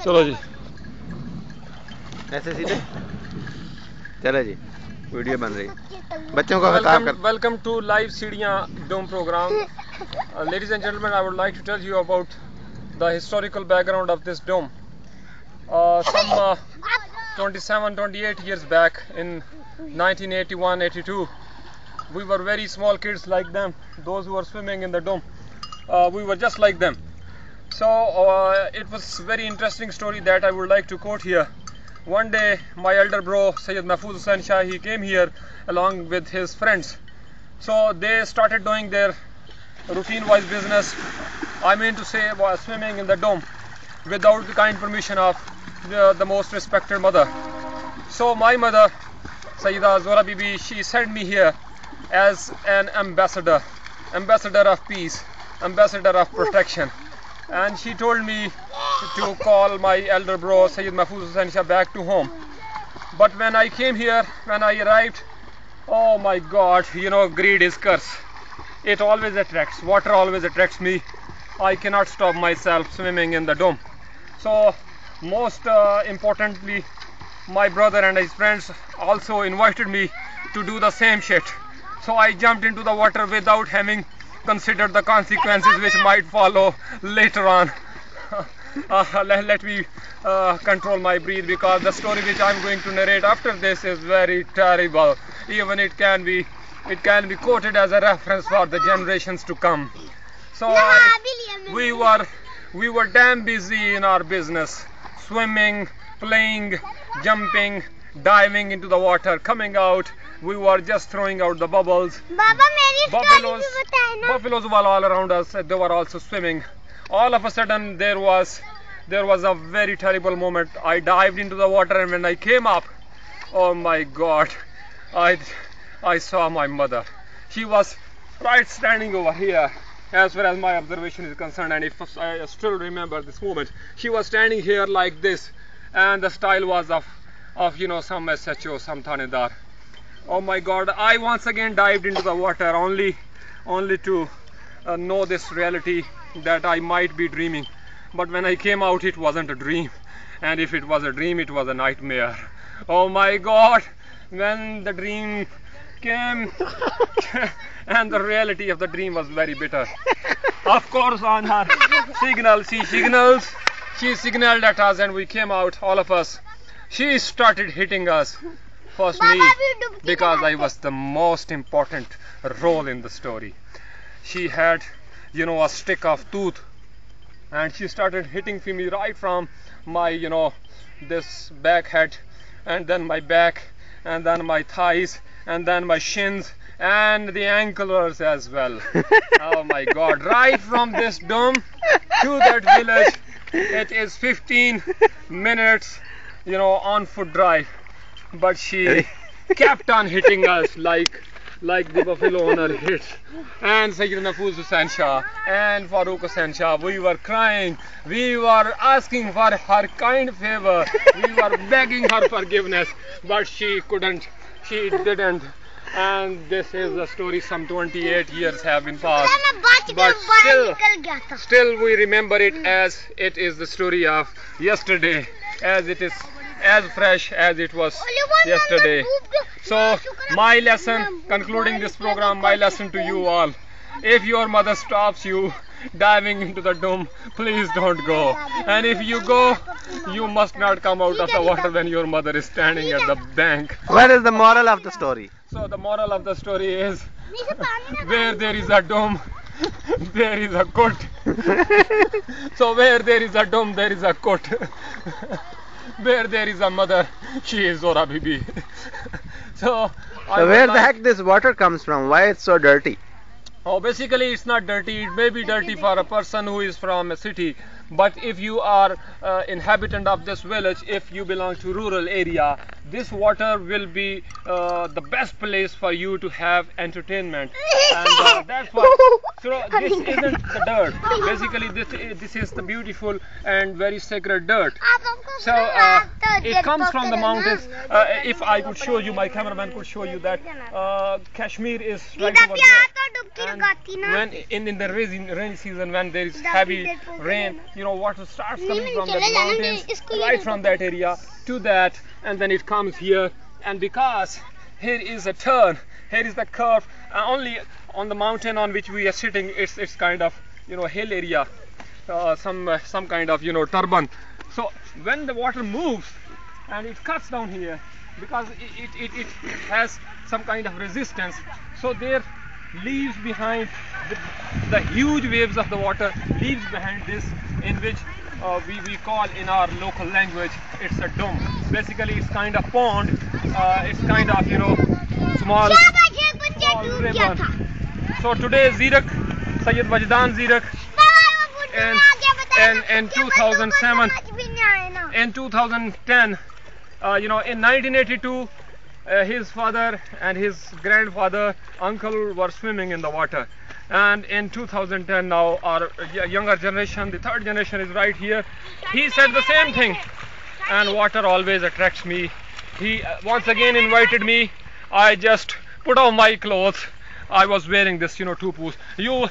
चलो जी, ऐसे सीधे चलो जी, वीडियो बन रही है। बच्चों को खिताब कर। वेलकम टू लाइव सीढ़ियाँ डोम programme. Ladies and gentlemen, I would like to tell you about the historical background of this dome. Some 27-28 years back in 1981-82, we were very small kids like them, those who were swimming in the dome. We were just like them. So it was a very interesting story that I would like to quote here. One day my elder bro Sayyid Mahfouz Hussain Shah, he came here along with his friends. So they started doing their routine wise business, I mean to say was swimming in the dome without the kind permission of the most respected mother. So my mother Sayyida Zora Bibi, she sent me here as an ambassador of peace, ambassador of protection, and she told me to call my elder bro Sayyid Mahfouz Hussain Shah back to home. But when I came here, when I arrived, oh my God, you know, greed is curse. It always attracts, water always attracts me. I cannot stop myself swimming in the dome. So most importantly, my brother and his friends also invited me to do the same shit. So I jumped into the water without having considered the consequences which might follow later on. Let me control my breath, because the story which I'm going to narrate after this is very terrible. Even it can be quoted as a reference for the generations to come. So we were damn busy in our business, swimming, playing, jumping, diving into the water, coming out. We were just throwing out the bubbles. Buffaloes were all around us. They were also swimming. All of a sudden there was a very terrible moment. I dived into the water, and when I came up, oh my God, I saw my mother. She was right standing over here, as far as my observation is concerned, and if I still remember this moment. She was standing here like this, and the style was of you know, some SHO, some Thanedar. Oh my God, I once again dived into the water only to know this reality that I might be dreaming. But when I came out, it wasn't a dream, and if it was a dream, it was a nightmare. Oh my God, when the dream came and the reality of the dream was very bitter. Of course, on her she signaled at us, and we came out, all of us. She started hitting us. First me, because I was the most important role in the story. She had, you know, a stick of tooth, and she started hitting me right from my, you know, this back head, and then my back, and then my thighs, and then my shins, and the ankles as well. Oh my God, right from this dome to that village, it is 15 minutes, you know, on foot drive. But she kept on hitting us like the buffalo owner hit. And Sayyid Mahfouz Hussain Shah and Farooq Hussain Shah, we were crying, we were asking for her kind favor, we were begging her forgiveness, but she couldn't, she didn't. And this is the story. Some 28 years have been passed, but still we remember it as it is the story of yesterday, as it is as fresh as it was yesterday. So my lesson, concluding this program, my lesson to you all: if your mother stops you diving into the dome, please don't go. And if you go, you must not come out of the water when your mother is standing at the bank. What is the moral of the story? So the moral of the story is, where there is a dome, there is a coat. So where there is a dome, there is a coat. Where there is a mother, she is Zora Bibi. So where the heck this water comes from? Why it's so dirty? Oh, basically it's not dirty. It may be dirty for a person who is from a city, but if you are inhabitant of this village, if you belong to rural area, this water will be the best place for you to have entertainment, and that's what. So this isn't the dirt. Basically, this is the beautiful and very sacred dirt. So it comes from the mountains. If I could show you, my cameraman could show you that Kashmir is right over there. And when in the rainy season, when there is heavy rain, you know, water starts coming from the mountains right from that area to that, and then it comes here. And because here is a turn, here is the curve, only on the mountain on which we are sitting, it's kind of, you know, hill area, some kind of, you know, turban. So when the water moves and it cuts down here, because it has some kind of resistance, so there leaves behind the huge waves of the water, leaves behind this, in which we call in our local language, it's a dome. Basically it's kind of pond, it's kind of, you know, small river. So today Zirak, Sayyid Wajdan Zirak, and in 2007, in 2010, you know, in 1982, his father and his grandfather, uncle were swimming in the water. And in 2010 now, our younger generation, the third generation is right here. He said the same thing. And water always attracts me. He once again invited me. I just put on my clothes. I was wearing this, you know, tupu. You,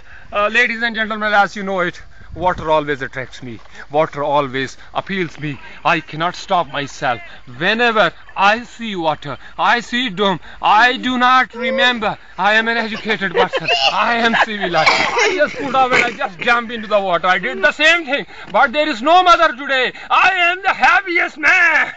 ladies and gentlemen, as you know it, water always attracts me. Water always appeals me. I cannot stop myself. Whenever I see water, I see dome, I do not remember. I am an educated person. I am civilized. I just put up and I just jump into the water. I did the same thing. But there is no mother today. I am the happiest man.